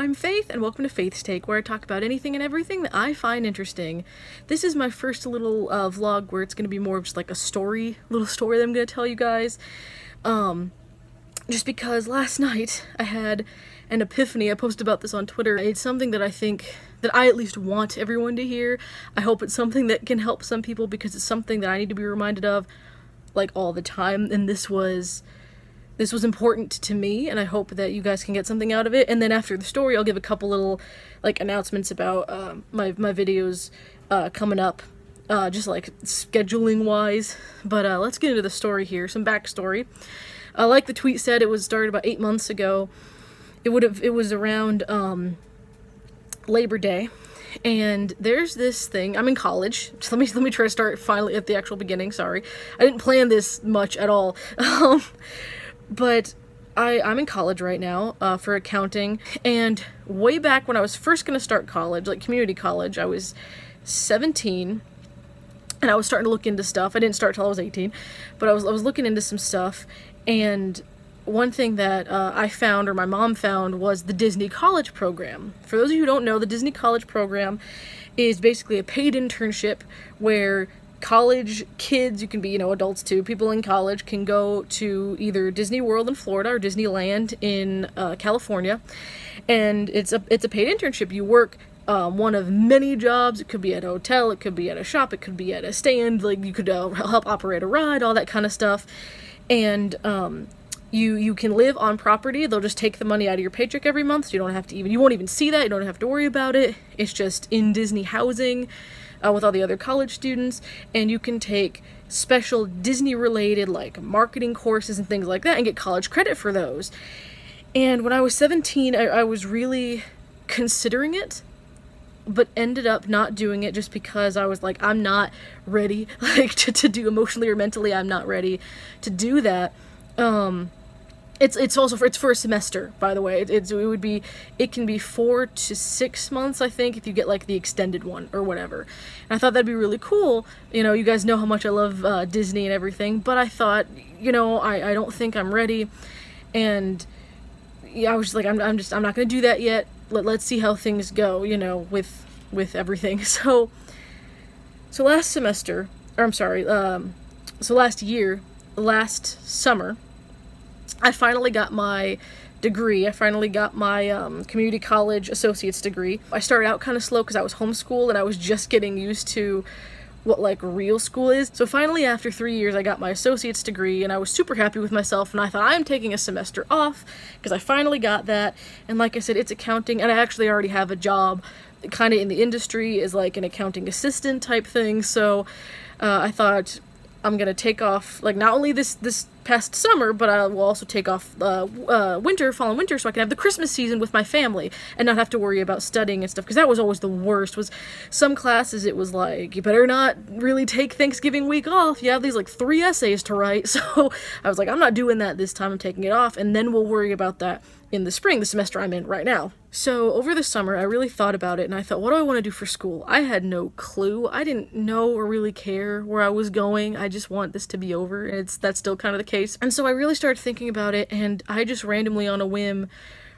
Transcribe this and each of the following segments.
I'm Faith, and welcome to Faith's Take, where I talk about anything and everything that I find interesting. This is my first little vlog where it's going to be more of just like a little story that I'm going to tell you guys. Just because last night I had an epiphany. I posted about this on Twitter. It's something that I think that I at least want everyone to hear. I hope it's something that can help some people because it's something that I need to be reminded of like all the time, and this was important to me, and I hope that you guys can get something out of it. And then after the story, I'll give a couple little like announcements about my videos coming up, just like scheduling wise. But let's get into the story here. Some backstory. Like the tweet said, it was started about 8 months ago. It was around Labor Day, and there's this thing. I'm in college. So let me try to start finally at the actual beginning. Sorry, I didn't plan this much at all. But I'm in college right now for accounting, and way back when I was first going to start college, like community college, I was 17, and I was starting to look into stuff. I didn't start till I was 18, but I was looking into some stuff, and one thing that I found, or my mom found, was the Disney College program. For those of you who don't know, the Disney College program is basically a paid internship where college kids, you can be, adults too, people in college can go to either Disney World in Florida or Disneyland in California, and it's a paid internship. You work one of many jobs. It could be at a hotel, it could be at a shop, it could be at a stand, like you could help operate a ride, all that kind of stuff. And you can live on property. They'll just take the money out of your paycheck every month, so you won't even see that, you don't have to worry about it. It's just in Disney housing with all the other college students, and you can take special Disney-related, like, marketing courses and things like that and get college credit for those. And when I was 17, I was really considering it, but ended up not doing it just because I was like, I'm not ready, like, to do emotionally or mentally, I'm not ready to do that. It's for a semester, by the way. It can be 4 to 6 months, I think, if you get like the extended one or whatever. And I thought that'd be really cool. You guys know how much I love Disney and everything, but I thought, I don't think I'm ready. And yeah, I was just like, I'm not gonna do that yet. Let's see how things go, with everything. So last semester, or I'm sorry, so last summer, I finally got my degree. I finally got my community college associate's degree. I started out kind of slow because I was homeschooled and I was just getting used to what like real school is. So finally, after 3 years, I got my associate's degree, and I was super happy with myself, and I thought, I'm taking a semester off because I finally got that. And like I said, it's accounting, and I actually already have a job kind of in the industry as like an accounting assistant type thing. So I thought, I'm gonna take off, like, not only this past summer, but I will also take off fall and winter, so I can have the Christmas season with my family and not have to worry about studying and stuff, because that was always the worst. Was some classes, it was like, you better not really take Thanksgiving week off, you have these like 3 essays to write. So I was like, I'm not doing that this time, I'm taking it off, and then we'll worry about that in the spring, the semester I'm in right now. So over the summer, I really thought about it, and I thought, what do I want to do for school? I had no clue. I didn't know or really care where I was going. I just want this to be over, and that's still kind of the case. And so I really started thinking about it, and I just randomly on a whim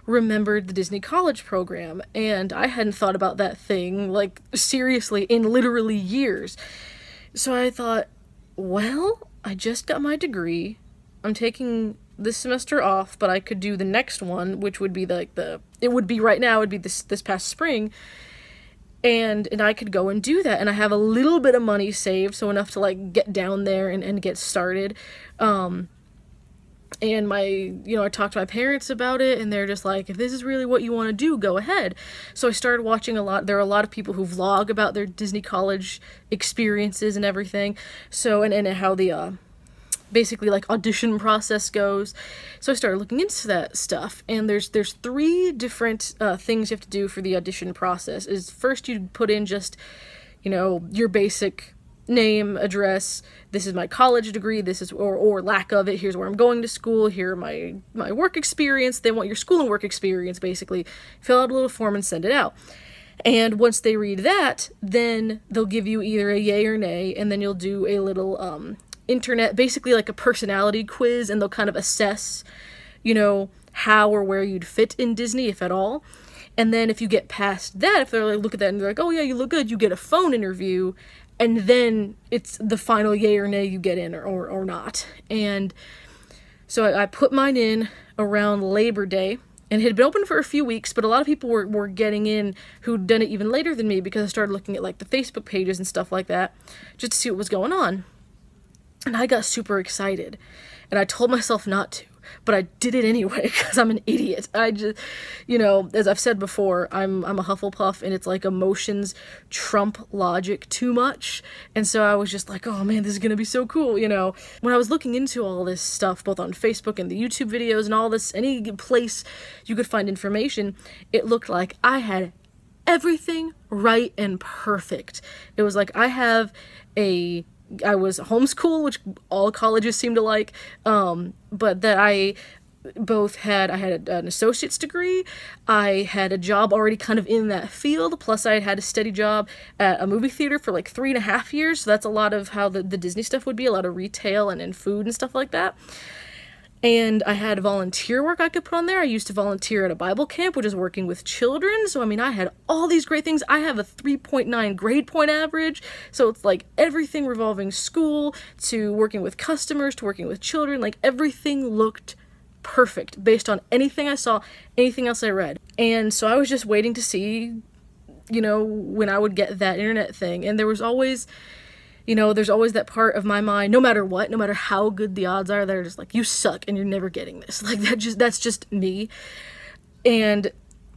remembered the Disney College program, and I hadn't thought about that thing, like, seriously, in literally years. So I thought, well, I just got my degree. I'm taking this semester off, but I could do the next one, which would be like it would be right now, it would be this past spring, and I could go and do that, and I have a little bit of money saved, so enough to like get down there and get started. And I talked to my parents about it, and they're just like, if this is really what you want to do, go ahead. So I started watching a lot. There are a lot of people who vlog about their Disney College experiences and everything, so and how the basically like audition process goes. So I started looking into that stuff, and there's 3 different things you have to do for the audition process. Is first you put in just your basic name, address, this is my college degree, this is or lack of it, here's where I'm going to school, here are my work experience. They want your school and work experience, basically. Fill out a little form and send it out. And once they read that, then they'll give you either a yay or nay, and then you'll do a little internet, basically like a personality quiz, and they'll kind of assess, how or where you'd fit in Disney, if at all. And then if you get past that, if they're like, look at that and they're like, oh yeah, you look good, you get a phone interview, and then it's the final yay or nay you get in or not. And so I put mine in around Labor Day, and it had been open for a few weeks, but a lot of people were getting in who'd done it even later than me, because I started looking at like the Facebook pages and stuff like that just to see what was going on. And I got super excited, and I told myself not to, but I did it anyway because I'm an idiot. I just, you know, as I've said before, I'm a Hufflepuff, and it's like emotions trump logic too much. And so I was just like, oh man, this is gonna be so cool, you know. When I was looking into all this stuff, both on Facebook and the YouTube videos and all this, any place you could find information, it looked like I had everything right and perfect. It was like I was homeschooled, which all colleges seem to like, but that I had an associate's degree, I had a job already kind of in that field, plus I had a steady job at a movie theater for like 3.5 years, so that's a lot of how the Disney stuff would be, a lot of retail and food and stuff like that. And I had volunteer work I could put on there. I used to volunteer at a Bible camp, which is working with children. So, I mean, I had all these great things. I have a 3.9 grade point average. So it's like everything revolving school to working with customers to working with children. Like everything looked perfect based on anything I saw, anything else I read. And so I was just waiting to see, you know, when I would get that internet thing. And there was always, you know, there's always that part of my mind, no matter what, no matter how good the odds are, they're just like, you suck and you're never getting this. Like that's just me. And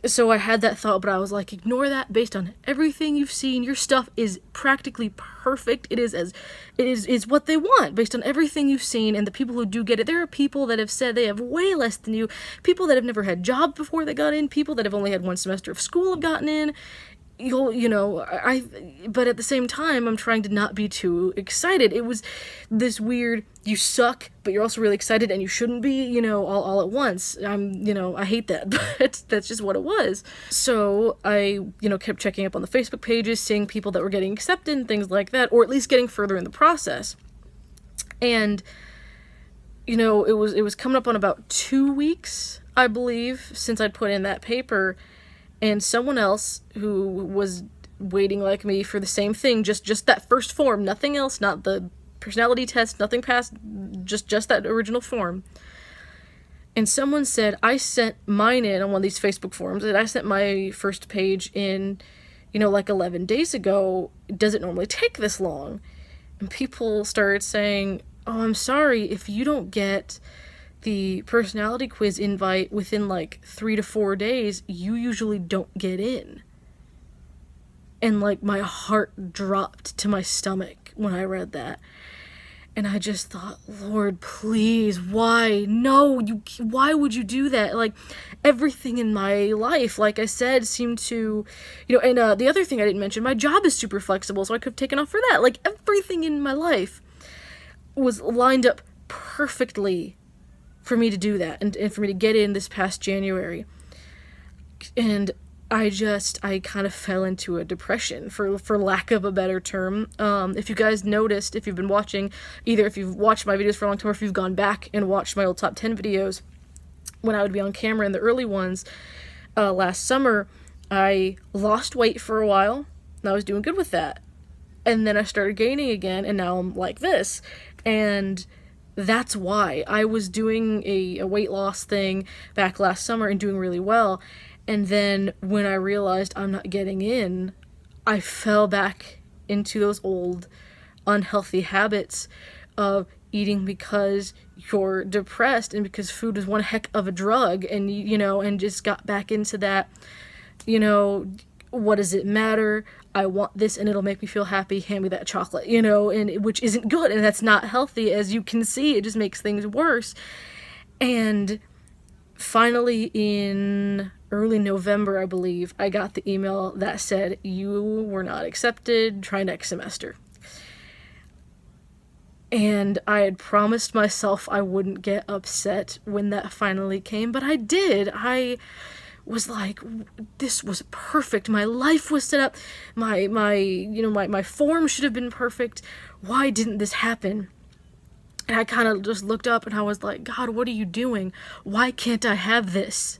so I had that thought, but I was like, ignore that. Based on everything you've seen, your stuff is practically perfect. It is what they want based on everything you've seen. And the people who do get it, there are people that have said they have way less than you, people that have never had jobs before they got in, people that have only had 1 semester of school have gotten in. But at the same time, I'm trying to not be too excited. It was this weird, you suck, but you're also really excited and you shouldn't be, you know, all at once. I hate that, but that's just what it was. So I, kept checking up on the Facebook pages, seeing people that were getting accepted and things like that, or at least getting further in the process. And, it was coming up on about 2 weeks, I believe, since I'd put in that paper. And someone else who was waiting like me for the same thing, just that first form, nothing else, not the personality test, nothing past, just that original form. And someone said, I sent mine in on one of these Facebook forums, and I sent my first page in, like 11 days ago. Does it normally take this long? And people started saying, oh, I'm sorry, if you don't get the personality quiz invite within like 3 to 4 days, you usually don't get in. And like my heart dropped to my stomach when I read that. And I just thought, Lord, please, why? No, why would you do that? Like everything in my life, like I said, seemed to, and the other thing I didn't mention, my job is super flexible, so I could have taken off for that. Like everything in my life was lined up perfectly for me to do that and for me to get in this past January. And I kind of fell into a depression, for lack of a better term. If you guys noticed, if you've been watching, either if you've watched my videos for a long time or if you've gone back and watched my old top 10 videos, when I would be on camera in the early ones last summer, I lost weight for a while, and I was doing good with that. And then I started gaining again, and now I'm like this. And that's why I was doing a weight loss thing back last summer and doing really well. And then when I realized I'm not getting in, I fell back into those old unhealthy habits of eating because you're depressed and because food is one heck of a drug, and and just got back into that, what does it matter? I want this and it'll make me feel happy, hand me that chocolate, and which isn't good, and that's not healthy. As you can see, it just makes things worse. And finally in early November, I believe, I got the email that said, you were not accepted, try next semester. And I had promised myself I wouldn't get upset when that finally came, but I did. I was like, this was perfect. My life was set up. My form should have been perfect. Why didn't this happen? And I kind of just looked up and I was like, God, what are you doing? Why can't I have this?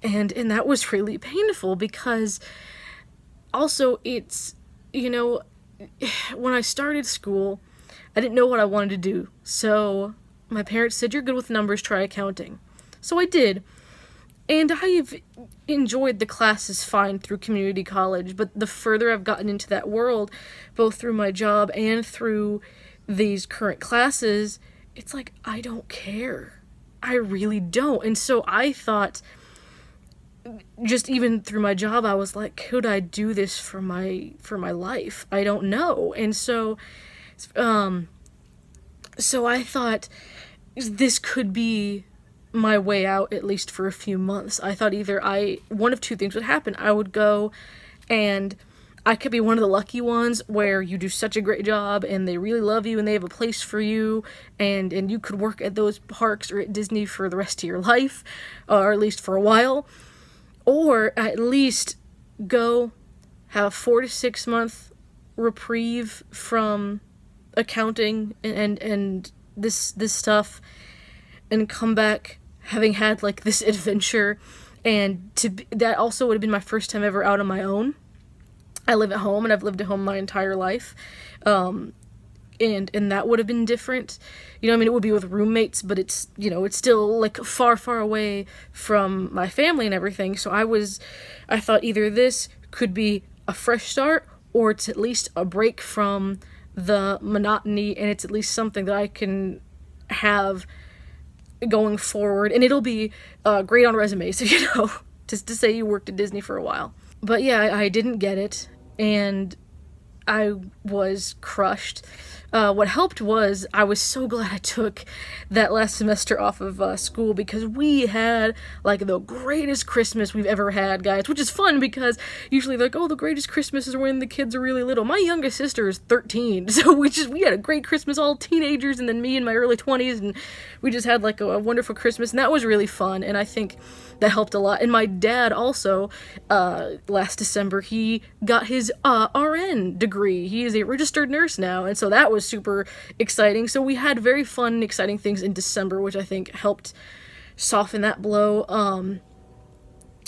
And that was really painful because also it's, you know, when I started school, I didn't know what I wanted to do. So my parents said, you're good with numbers, try accounting. So I did. And I've enjoyed the classes fine through community college, but the further I've gotten into that world, both through my job and through these current classes, it's like, I don't care. I really don't. And so I thought, just even through my job, I was like, could I do this for my life? I don't know. And so so I thought this could be my way out, at least for a few months. I thought either one of two things would happen. I would go and I could be one of the lucky ones where you do such a great job and they really love you and they have a place for you and you could work at those parks or at Disney for the rest of your life, or at least for a while. Or at least go have a 4 to 6 month reprieve from accounting and this stuff, and come back having had like this adventure. And that also would have been my first time ever out on my own. I live at home and I've lived at home my entire life. And that would have been different. You know, I mean, it would be with roommates, but it's, you know, it's still like far, far away from my family and everything. So I thought either this could be a fresh start or it's at least a break from the monotony, and it's at least something that I can have going forward. And it'll be great on resumes, you know, just to say you worked at Disney for a while. But yeah, I didn't get it, and I was crushed. What helped was I was so glad I took that last semester off of school, because we had like the greatest Christmas we've ever had, guys, which is fun because usually they're like, oh, the greatest Christmas is when the kids are really little. My youngest sister is 13, so we had a great Christmas, all teenagers, and then me in my early 20s, and we just had like a wonderful Christmas, and that was really fun, and I think that helped a lot. And my dad also, last December, he got his RN degree. He is a registered nurse now, and so that was super exciting. So we had very fun and exciting things in December, which I think helped soften that blow.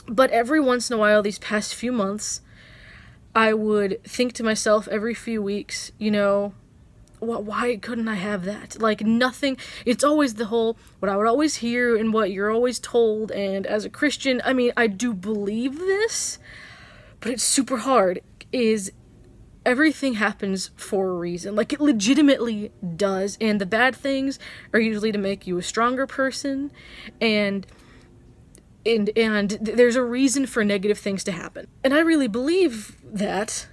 But every once in a while, these past few months, I would think to myself every few weeks, you know, why couldn't I have that? Like, nothing, it's always the whole, what I would always hear and what you're always told, and as a Christian, I mean, I do believe this, but it's super hard, is everything happens for a reason. Like, it legitimately does, and the bad things are usually to make you a stronger person, and there's a reason for negative things to happen. And I really believe that,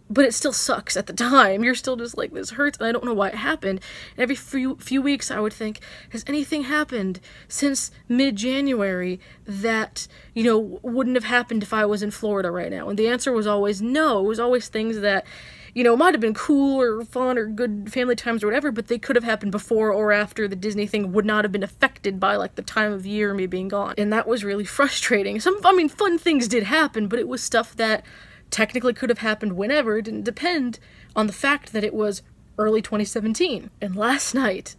but it still sucks at the time. You're still just like, this hurts, and I don't know why it happened. And every few weeks I would think, has anything happened since mid-January that, you know, wouldn't have happened if I was in Florida right now? And the answer was always no. It was always things that, you know, might have been cool or fun or good family times or whatever, but they could have happened before or after the Disney thing, would not have been affected by, like, the time of year me being gone. And that was really frustrating. Fun things did happen, but it was stuff that technically could have happened whenever. It didn't depend on the fact that it was early 2017. And last night,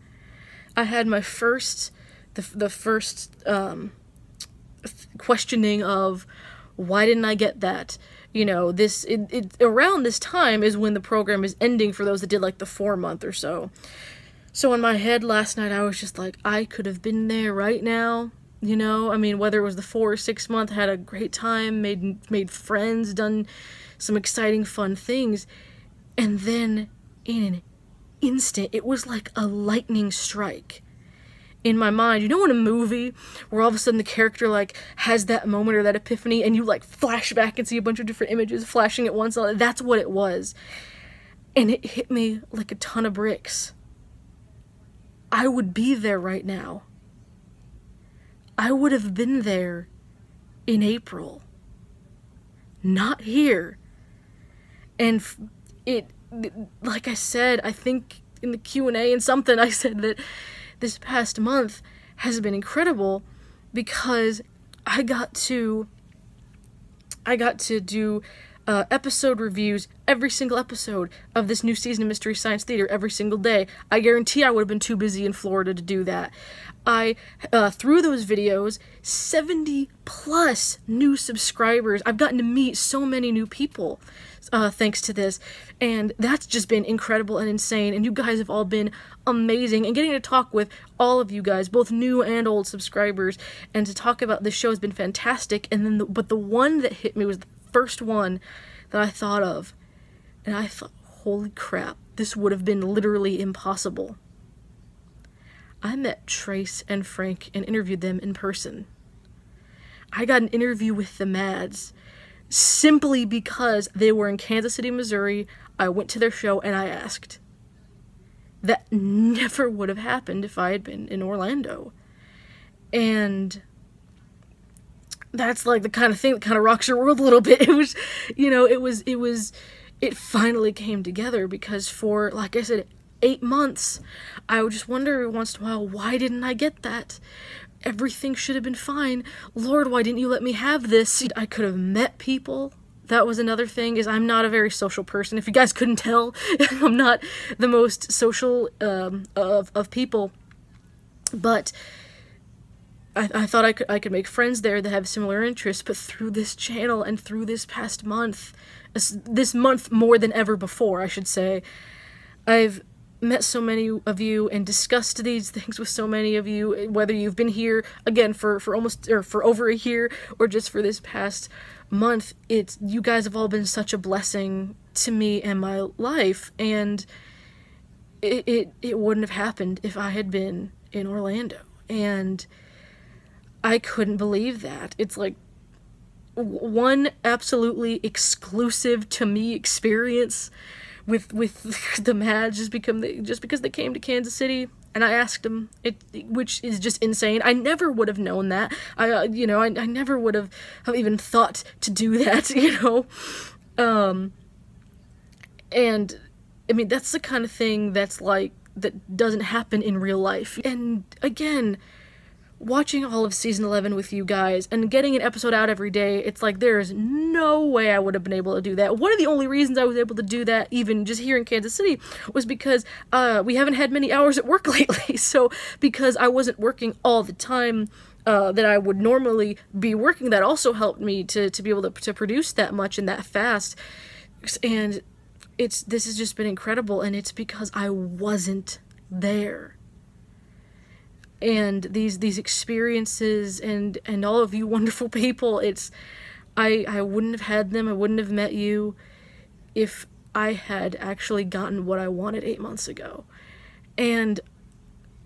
I had my first questioning of, why didn't I get that? You know, around this time is when the program is ending for those that did like the 4-month or so. So in my head last night, I was just like, I could have been there right now. You know, I mean, whether it was the 4 or 6 month, had a great time, made friends, done some exciting, fun things. And then in an instant, it was like a lightning strike in my mind. You know, in a movie where all of a sudden the character like has that moment or that epiphany, and you like flash back and see a bunch of different images flashing at once? That's what it was. And it hit me like a ton of bricks. I would be there right now. I would have been there in April, not here. And like I said, I think in the Q&A and something, I said that this past month has been incredible because I got to do episode reviews every single episode of this new season of Mystery Science Theater every single day. I guarantee I would have been too busy in Florida to do that. Through those videos, 70 plus new subscribers. I've gotten to meet so many new people thanks to this, and that's just been incredible and insane, and you guys have all been amazing, and getting to talk with all of you guys, both new and old subscribers, and to talk about this show has been fantastic. And then but the one that hit me was the first one that I thought of, and I thought, holy crap, this would have been literally impossible. I met Trace and Frank and interviewed them in person. I got an interview with the Mads simply because they were in Kansas City, Missouri. I went to their show and I asked. That never would have happened if I had been in Orlando. And that's like the kind of thing that kind of rocks your world a little bit. It was, you know, it finally came together, because for, like I said, 8 months, I would just wonder every once in a while, why didn't I get that? Everything should have been fine. Lord, why didn't you let me have this? I could have met people. That was another thing, is I'm not a very social person. If you guys couldn't tell, I'm not the most social of people. But I thought I could make friends there that have similar interests. But through this channel and through this past month, this month more than ever before, I should say, I've met so many of you and discussed these things with so many of you, whether you've been here again for over a year or just for this past month. You guys have all been such a blessing to me and my life, and it wouldn't have happened if I had been in Orlando. And I couldn't believe that. It's like one absolutely exclusive to me experience with the Mads just because they came to Kansas City and I asked them, which is just insane. I never would have known that. I never would have even thought to do that, you know. And I mean, that's the kind of thing that doesn't happen in real life. And again, watching all of season 11 with you guys and getting an episode out every day, it's like there is no way I would have been able to do that. One of the only reasons I was able to do that, even just here in Kansas City, was because we haven't had many hours at work lately. So because I wasn't working all the time that I would normally be working, that also helped me to be able to produce that much and that fast. And this has just been incredible, and it's because I wasn't there. And these experiences and all of you wonderful people, I wouldn't have had them, I wouldn't have met you if I had actually gotten what I wanted 8 months ago. And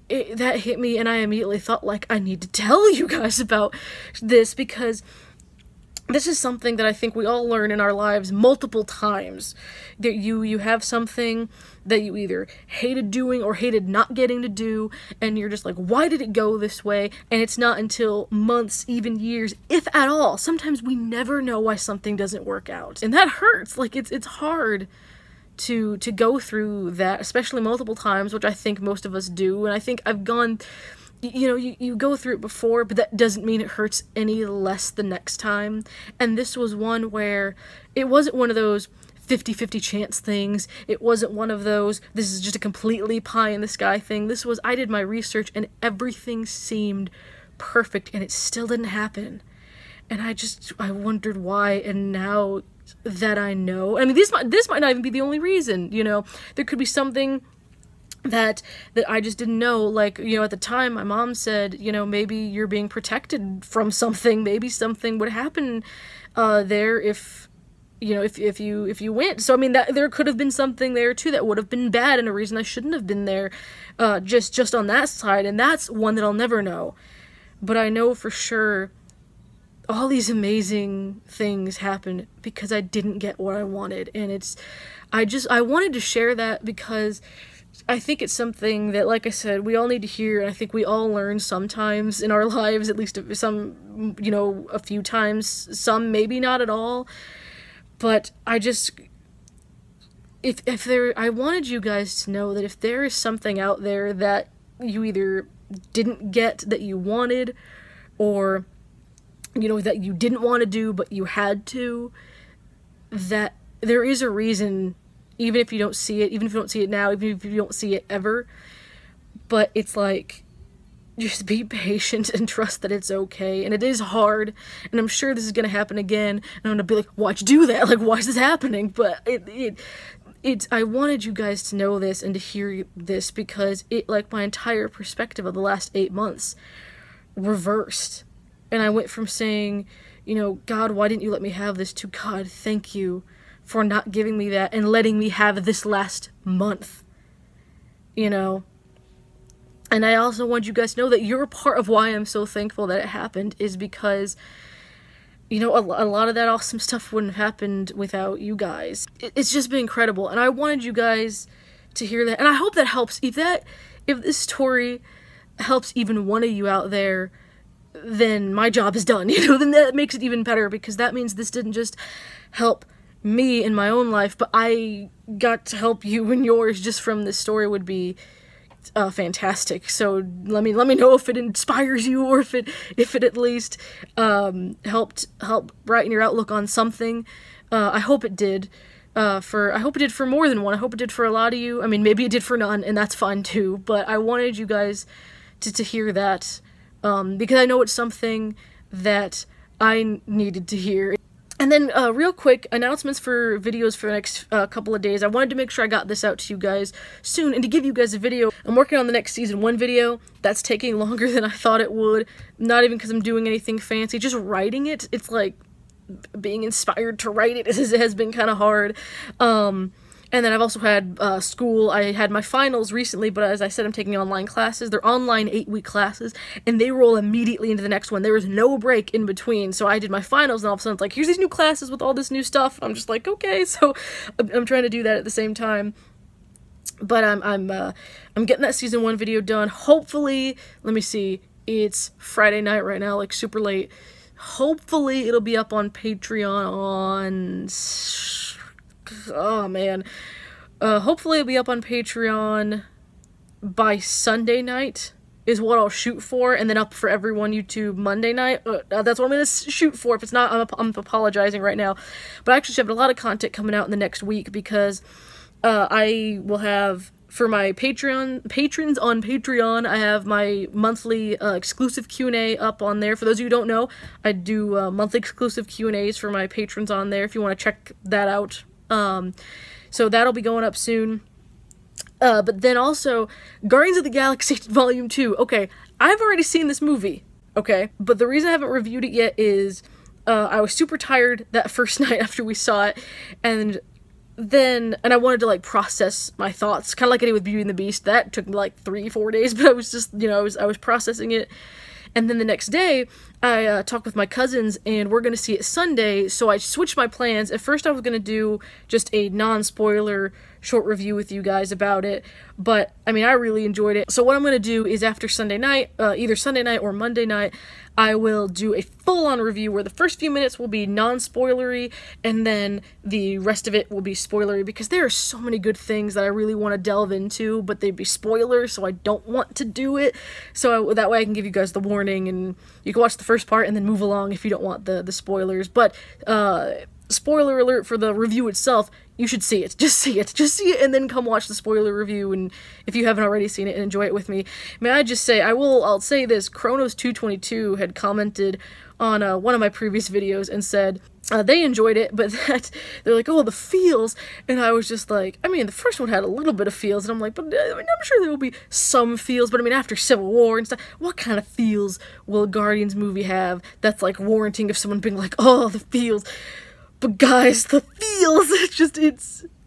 that hit me, and I immediately thought, like, I need to tell you guys about this, because this is something that I think we all learn in our lives multiple times. That you have something that you either hated doing or hated not getting to do, and you're just like, why did it go this way? And it's not until months, even years, if at all. Sometimes we never know why something doesn't work out. And that hurts. Like, it's hard to go through that, especially multiple times, which I think most of us do. And I think I've gone... you go through it before, but that doesn't mean it hurts any less the next time. And this was one where it wasn't one of those 50-50 chance things. It wasn't one of those, this is just a completely pie in the sky thing. This was, I did my research and everything seemed perfect, and it still didn't happen. And I wondered why, and now that I know, I mean, this might not even be the only reason, you know. There could be something that I just didn't know. Like, you know, at the time my mom said, you know, maybe you're being protected from something, maybe something would happen there if you went. So I mean, that there could have been something there too that would have been bad and a reason I shouldn't have been there, just on that side. And that's one that I'll never know. But I know for sure all these amazing things happened because I didn't get what I wanted. And I wanted to share that because I think it's something that, like I said, we all need to hear, and I think we all learn sometimes in our lives, at least some, you know, a few times, some maybe not at all. But I wanted you guys to know that if there is something out there that you either didn't get that you wanted, or, you know, that you didn't want to do but you had to, that there is a reason, even if you don't see it, even if you don't see it now, even if you don't see it ever, but it's like, just be patient and trust that it's okay. And it is hard, and I'm sure this is gonna happen again, and I'm gonna be like, why'd you do that? Like, why is this happening? But I wanted you guys to know this and to hear this, because it, like, my entire perspective of the last 8 months reversed. And I went from saying, you know, God, why didn't you let me have this, to God, thank you for not giving me that and letting me have this last month, you know? And I also want you guys to know that you're a part of why I'm so thankful that it happened, is because, you know, a lot of that awesome stuff wouldn't have happened without you guys. It's just been incredible, and I wanted you guys to hear that, and I hope that helps. If this story helps even one of you out there, then my job is done, you know, then that makes it even better, because that means this didn't just help me in my own life, but I got to help you in yours just from this story would be fantastic. So let me know if it inspires you, or if it at least helped brighten your outlook on something. I hope it did. I hope it did for more than one. I hope it did for a lot of you. I mean, maybe it did for none, and that's fine too. But I wanted you guys to hear that, because I know it's something that I needed to hear. And then, real quick, announcements for videos for the next couple of days. I wanted to make sure I got this out to you guys soon, and to give you guys a video. I'm working on the next season 1 video. That's taking longer than I thought it would. Not even because I'm doing anything fancy. Just writing it, it's like being inspired to write it has been kind of hard. And then I've also had school. I had my finals recently, but as I said, I'm taking online classes. They're online 8-week classes, and they roll immediately into the next one. There was no break in between. So I did my finals, and all of a sudden it's like, here's these new classes with all this new stuff. I'm just like, okay. So I'm trying to do that at the same time. But I'm getting that season 1 video done. Hopefully, let me see. It's Friday night right now, like super late. Hopefully it'll be up on Patreon on... Oh, man. Hopefully it'll be up on Patreon by Sunday night is what I'll shoot for, and then up for everyone YouTube Monday night. That's what I'm going to shoot for. If it's not, I'm apologizing right now. But I actually have a lot of content coming out in the next week, because I will have, for my patrons on Patreon, I have my monthly exclusive Q&A up on there. For those of you who don't know, I do monthly exclusive Q&As for my patrons on there, if you want to check that out. So that'll be going up soon. But then also, Guardians of the Galaxy Volume 2. Okay, I've already seen this movie, okay? But the reason I haven't reviewed it yet is, I was super tired that first night after we saw it, and I wanted to, like, process my thoughts, kind of like I did with Beauty and the Beast. That took me, like, 3-4 days, but I was just, you know, I was processing it. And then the next day, I talked with my cousins, and we're going to see it Sunday, so I switched my plans. At first, I was going to do just a non-spoiler short review with you guys about it, but, I mean, I really enjoyed it. So what I'm going to do is after Sunday night, either Sunday night or Monday night, I will do a full-on review where the first few minutes will be non-spoilery, and then the rest of it will be spoilery, because there are so many good things that I really want to delve into, but they'd be spoilers, so I don't want to do it. So that way I can give you guys the warning, and you can watch the first part and then move along if you don't want the spoilers. But spoiler alert for the review itself, you should see it. Just see it, and then come watch the spoiler review, and if you haven't already seen it, and enjoy it with me. May I just say, I'll say this, Chronos222 had commented on one of my previous videos and said they enjoyed it, but that they're like, oh, the feels, and I was just like, I mean, the first one had a little bit of feels, and I'm like, but I mean, I'm sure there will be some feels, but I mean, after Civil War and stuff, what kind of feels will a Guardians movie have that's like warranting of someone being like, oh, the feels? But guys, the feels,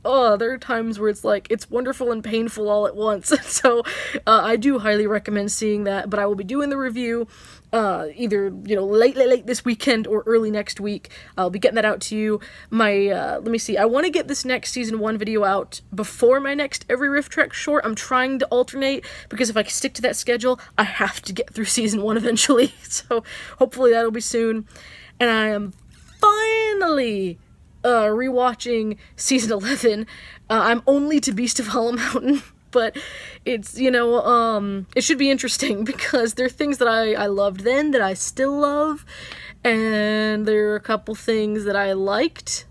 there are times where it's like, it's wonderful and painful all at once. So, I do highly recommend seeing that, but I will be doing the review, either, you know, late this weekend or early next week. I'll be getting that out to you. Let me see, I want to get this next season 1 video out before my next Every Riff Trek short. I'm trying to alternate, because if I stick to that schedule, I have to get through season 1 eventually. So, hopefully that'll be soon. And I am finally rewatching season 11. I'm only to Beast of Hollow Mountain, but it's, you know, it should be interesting, because there are things that I loved then that I still love, and there are a couple things that I liked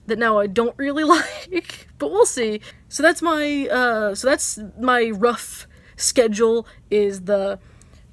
that now I don't really like, but we'll see. So that's my rough schedule, is the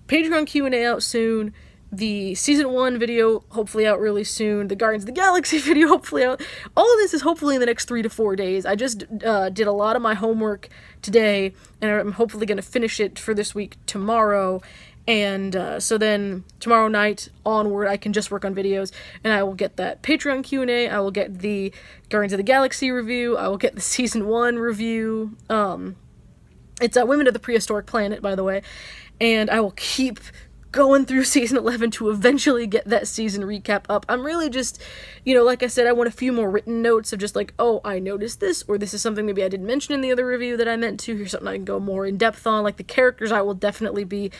Patreon Q&A out soon, the Season 1 video hopefully out really soon, the Guardians of the Galaxy video hopefully out. All of this is hopefully in the next 3 to 4 days. I just did a lot of my homework today, and I'm hopefully going to finish it for this week tomorrow. And so then tomorrow night onward, I can just work on videos, and I will get that Patreon Q&A, I will get the Guardians of the Galaxy review, I will get the Season 1 review. It's Women of the Prehistoric Planet, by the way, and I will keep going through Season 11 to eventually get that season recap up. I'm really just, you know, like I said, I want a few more written notes of just like, oh, I noticed this, or this is something maybe I didn't mention in the other review that I meant to, here's something I can go more in depth on. Like the characters, I will definitely be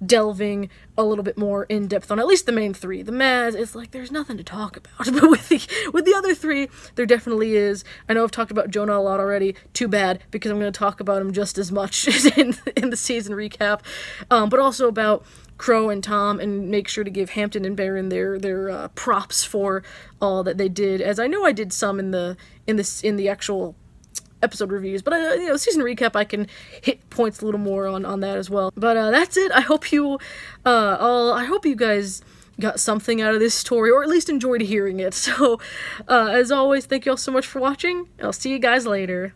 delving a little bit more in depth on, at least the main 3. The Maz, it's like there's nothing to talk about, but with the other 3, there definitely is. I know I've talked about Jonah a lot already, too bad, because I'm going to talk about him just as much in the season recap, but also about Crow and Tom, and make sure to give Hampton and Baron their props for all that they did, as I know I did some in the actual episode reviews, but you know, season recap, I can hit points a little more on that as well. But that's it. I hope you guys got something out of this story, or at least enjoyed hearing it. So as always, thank you all so much for watching, and I'll see you guys later.